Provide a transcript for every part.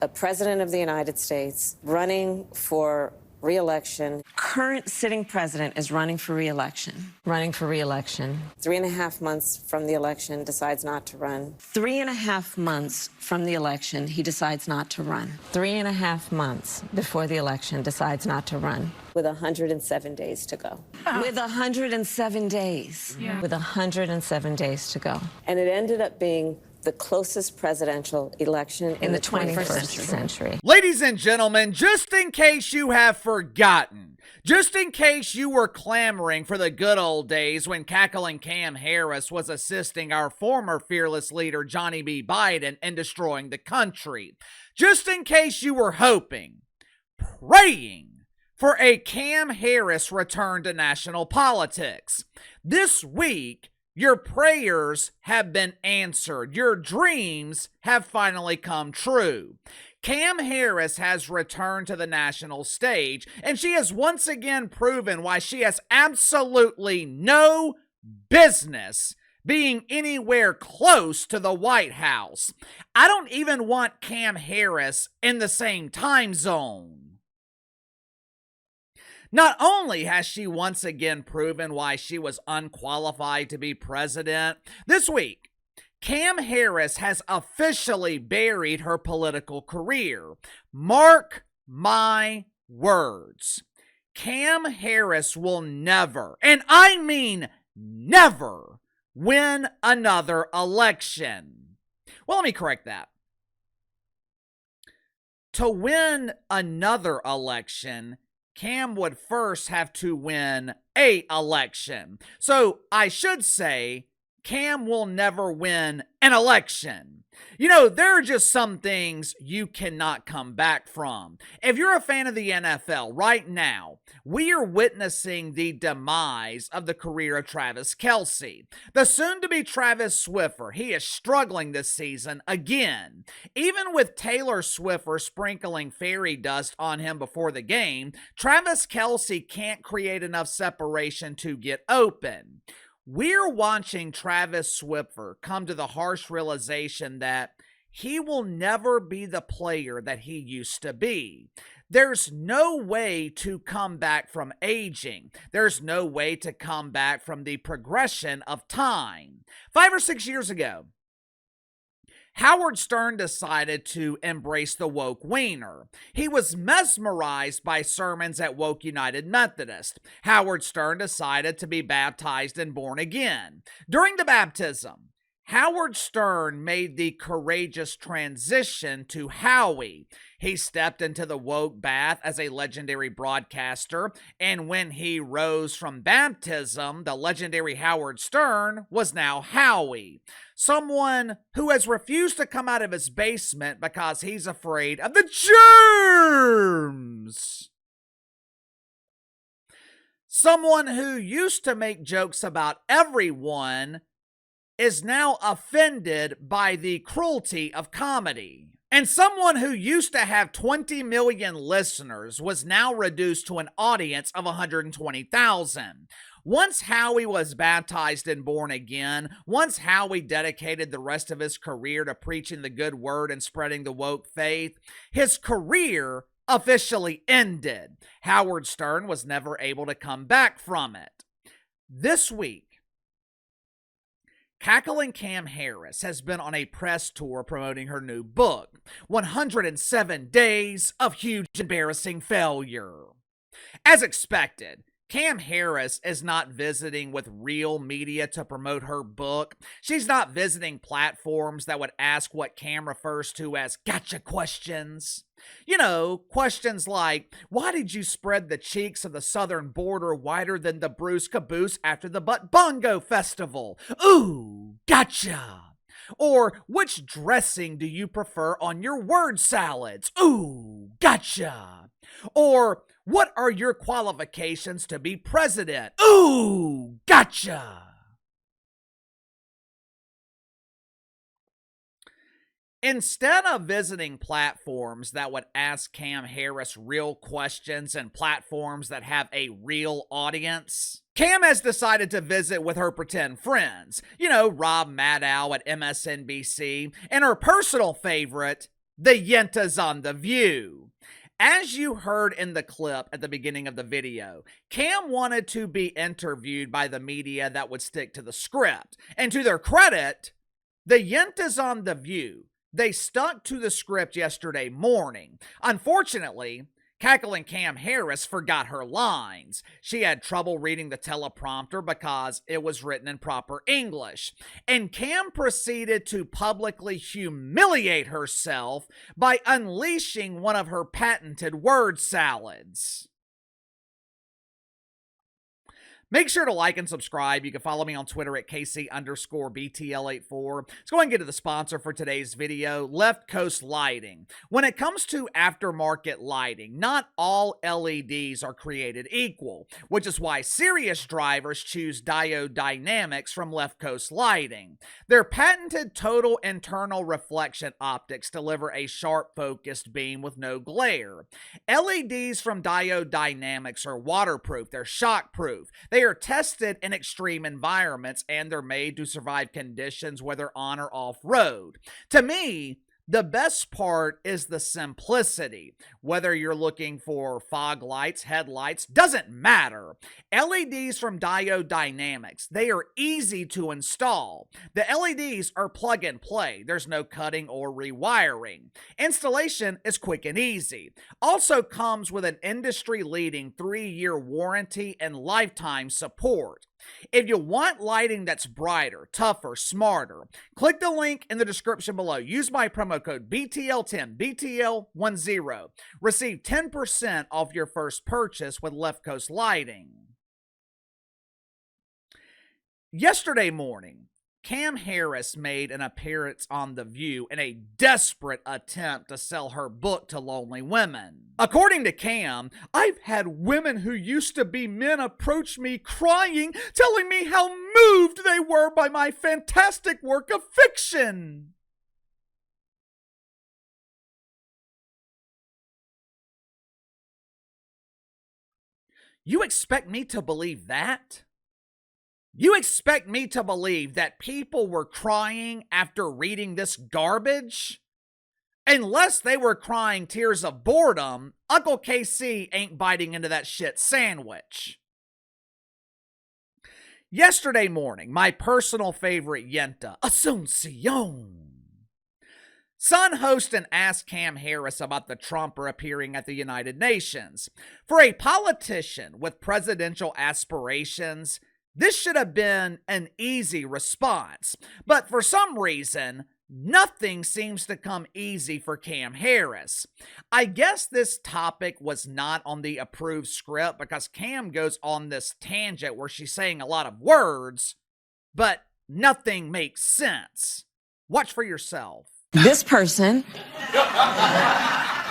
A president of the United States running for re-election. Current sitting president is running for re-election. Running for re-election. 3.5 months from the election, decides not to run. 3.5 months from the election, he decides not to run. 3.5 months before the election, decides not to run. With 107 days to go. With 107 days. Yeah. With 107 days to go. And it ended up being the closest presidential election In the 21st century. Ladies and gentlemen, just in case you have forgotten, just in case you were clamoring for the good old days when cackling Cam Harris was assisting our former fearless leader Johnny B. Biden in destroying the country, just in case you were hoping, praying for a Cam Harris return to national politics, this week, your prayers have been answered. Your dreams have finally come true. Cam Harris has returned to the national stage, and she has once again proven why she has absolutely no business being anywhere close to the White House. I don't even want Cam Harris in the same time zone. Not only has she once again proven why she was unqualified to be president, this week, Cam Harris has officially buried her political career. Mark my words. Cam Harris will never, and I mean never, win another election. Well, let me correct that. To win another election, Cam would first have to win an election. So I should say Cam will never win an election. You know, there are just some things you cannot come back from. If you're a fan of the NFL right now, we are witnessing the demise of the career of Travis Kelce. The soon-to-be Travis Swiffer, he is struggling this season again. Even with Taylor Swiffer sprinkling fairy dust on him before the game, Travis Kelce can't create enough separation to get open. We're watching Travis Swiffer come to the harsh realization that he will never be the player that he used to be. There's no way to come back from aging. There's no way to come back from the progression of time. 5 or 6 years ago, Howard Stern decided to embrace the woke wiener. He was mesmerized by sermons at Woke United Methodist. Howard Stern decided to be baptized and born again. During the baptism, Howard Stern made the courageous transition to Howie. He stepped into the woke bath as a legendary broadcaster, and when he rose from baptism, the legendary Howard Stern was now Howie. Someone who has refused to come out of his basement because he's afraid of the germs. Someone who used to make jokes about everyone is now offended by the cruelty of comedy. And someone who used to have 20 million listeners was now reduced to an audience of 120,000. Once Howie was baptized and born again, once Howie dedicated the rest of his career to preaching the good word and spreading the woke faith, his career officially ended. Howard Stern was never able to come back from it. This week, cackling Cam Harris has been on a press tour promoting her new book, 107 Days of Huge Embarrassing Failure. As expected, Cam Harris is not visiting with real media to promote her book. She's not visiting platforms that would ask what Cam refers to as gotcha questions. You know, questions like, why did you spread the cheeks of the southern border wider than the Bruce Caboose after the Butt Bongo Festival? Ooh, gotcha. Or, which dressing do you prefer on your word salads? Ooh, gotcha. Or, what are your qualifications to be president? Ooh, gotcha. Instead of visiting platforms that would ask Cam Harris real questions and platforms that have a real audience, Cam has decided to visit with her pretend friends. You know, Rob Maddow at MSNBC and her personal favorite, the yentas on The View. As you heard in the clip at the beginning of the video, Cam wanted to be interviewed by the media that would stick to the script. And to their credit, the yentas on The View, they stuck to the script yesterday morning. Unfortunately, cackling Cam Harris forgot her lines. She had trouble reading the teleprompter because it was written in proper English. And Cam proceeded to publicly humiliate herself by unleashing one of her patented word salads. Make sure to like and subscribe. You can follow me on Twitter at KC_BTL84. Let's go and get to the sponsor for today's video, Left Coast Lighting. When it comes to aftermarket lighting, not all LEDs are created equal, which is why serious drivers choose diode dynamics from Left Coast Lighting. Their patented total internal reflection optics deliver a sharp focused beam with no glare. LEDs from diode dynamics are waterproof, they're shockproof. They are tested in extreme environments, and they're made to survive conditions whether on or off road. To me, the best part is the simplicity. Whether you're looking for fog lights, headlights, doesn't matter. LEDs from Diode Dynamics, they are easy to install. The LEDs are plug and play. There's no cutting or rewiring. Installation is quick and easy. Also comes with an industry-leading 3-year warranty and lifetime support. If you want lighting that's brighter, tougher, smarter, click the link in the description below. Use my promo code BTL10, BTL10. Receive 10% off your first purchase with Left Coast Lighting. Yesterday morning, Cam Harris made an appearance on The View in a desperate attempt to sell her book to lonely women. According to Cam, I've had women who used to be men approach me crying, telling me how moved they were by my fantastic work of fiction. You expect me to believe that? You expect me to believe that people were crying after reading this garbage? Unless they were crying tears of boredom, Uncle KC ain't biting into that shit sandwich. Yesterday morning, my personal favorite yenta, Asuncion. Sun host and asked Cam Harris about the Trumper appearing at the United Nations. For a politician with presidential aspirations, this should have been an easy response, but for some reason, nothing seems to come easy for Cam Harris. I guess this topic was not on the approved script because Cam goes on this tangent where she's saying a lot of words, but nothing makes sense. Watch for yourself. This person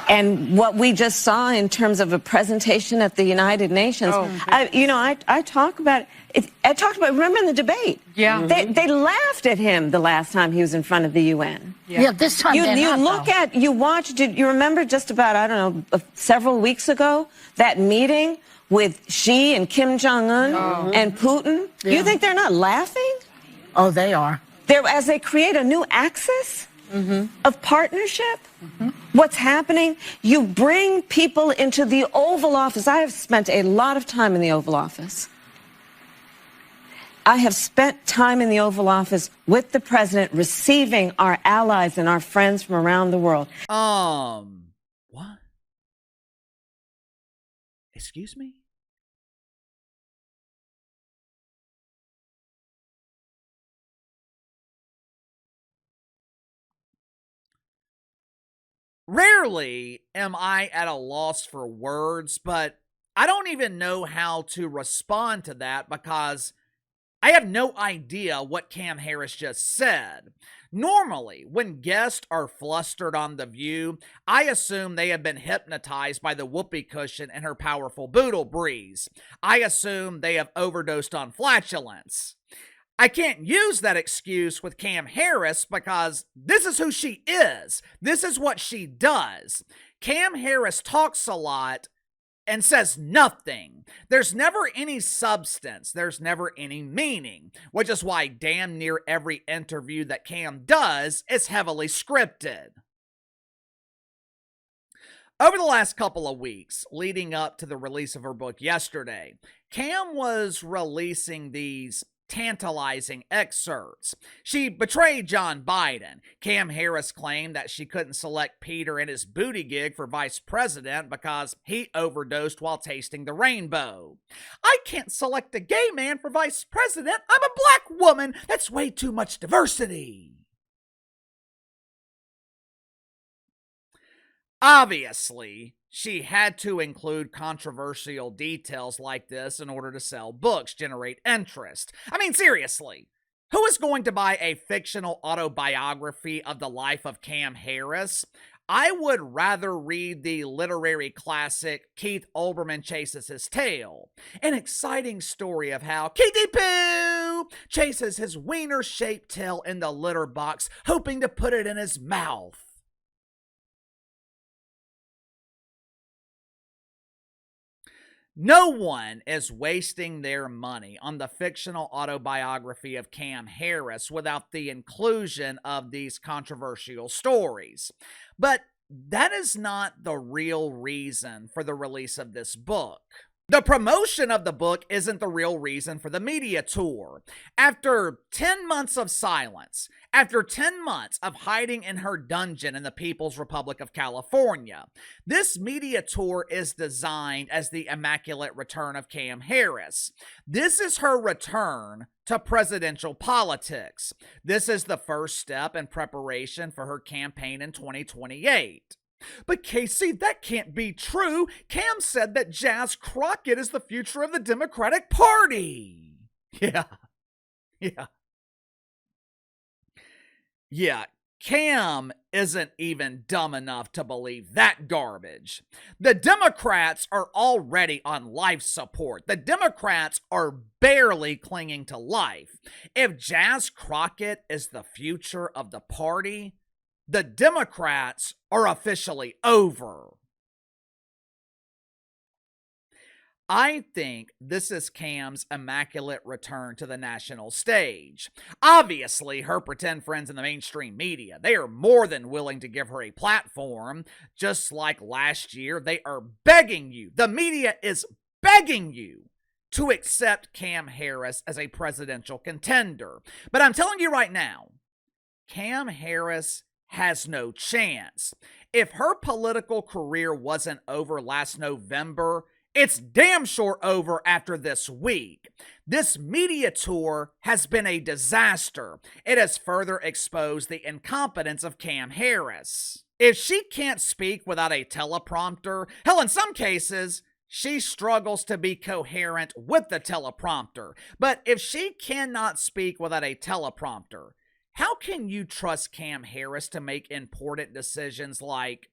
and what we just saw in terms of a presentation at the United Nations, I talk about it. I talked about, remember in the debate? Yeah. They laughed at him the last time he was in front of the UN. Yeah, this time you watched it, you remember just about, I don't know, several weeks ago, that meeting with Xi and Kim Jong-un and Putin? Yeah. You think they're not laughing? Oh, they are. As they create a new axis of partnership, what's happening? You bring people into the Oval Office. I have spent a lot of time in the Oval Office. I have spent time in the Oval Office with the president, receiving our allies and our friends from around the world. What? Excuse me? Rarely am I at a loss for words, but I don't even know how to respond to that because I have no idea what Cam Harris just said. Normally, when guests are flustered on The View, I assume they have been hypnotized by the whoopee cushion and her powerful boodle breeze. I assume they have overdosed on flatulence. I can't use that excuse with Cam Harris because this is who she is. This is what she does. Cam Harris talks a lot and says nothing. There's never any substance. There's never any meaning, which is why damn near every interview that Cam does is heavily scripted. Over the last couple of weeks, leading up to the release of her book yesterday, Cam was releasing these tantalizing excerpts. She betrayed John Biden. Cam Harris claimed that she couldn't select Peter in his booty gig for vice president because he overdosed while tasting the rainbow. I can't select a gay man for vice president. I'm a black woman. That's way too much diversity. Obviously, she had to include controversial details like this in order to sell books, generate interest. I mean, seriously, who is going to buy a fictional autobiography of the life of Cam Harris? I would rather read the literary classic Keith Olbermann Chases His Tail, an exciting story of how Keithy Pooh chases his wiener-shaped tail in the litter box, hoping to put it in his mouth. No one is wasting their money on the fictional autobiography of Cam Harris without the inclusion of these controversial stories. But that is not the real reason for the release of this book. The promotion of the book isn't the real reason for the media tour. After 10 months of silence, after 10 months of hiding in her dungeon in the People's Republic of California, this media tour is designed as the immaculate return of Cam Harris. This is her return to presidential politics. This is the first step in preparation for her campaign in 2028. But Casey, that can't be true. Cam said that Jazz Crockett is the future of the Democratic Party. Yeah, Cam isn't even dumb enough to believe that garbage. The Democrats are already on life support. The Democrats are barely clinging to life. If Jazz Crockett is the future of the party, the Democrats are officially over. I think this is Cam's immaculate return to the national stage. Obviously, her pretend friends in the mainstream media, they are more than willing to give her a platform. Just like last year, they are begging you, the media is begging you to accept Cam Harris as a presidential contender. But I'm telling you right now, Cam Harris has no chance. If her political career wasn't over last November, it's damn sure over after this week. This media tour has been a disaster. It has further exposed the incompetence of Cam Harris. If she can't speak without a teleprompter, hell, in some cases, she struggles to be coherent with the teleprompter. But if she cannot speak without a teleprompter, how can you trust Cam Harris to make important decisions like,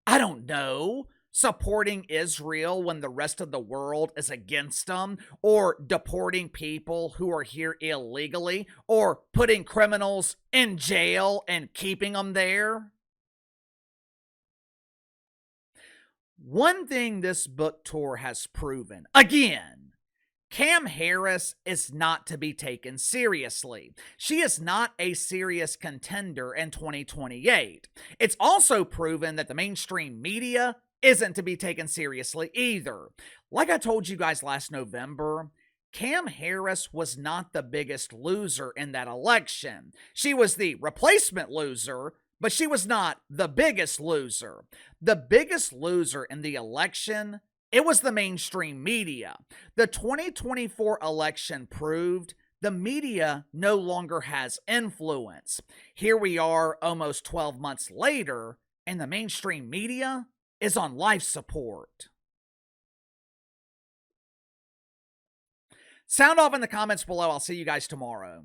I don't know, supporting Israel when the rest of the world is against them, or deporting people who are here illegally, or putting criminals in jail and keeping them there? One thing this book tour has proven, again, Cam Harris is not to be taken seriously. She is not a serious contender in 2028. It's also proven that the mainstream media isn't to be taken seriously either. Like I told you guys last November, Cam Harris was not the biggest loser in that election. She was the replacement loser, but she was not the biggest loser. The biggest loser in the election, it was the mainstream media. The 2024 election proved the media no longer has influence. Here we are almost 12 months later, and the mainstream media is on life support. Sound off in the comments below. I'll see you guys tomorrow.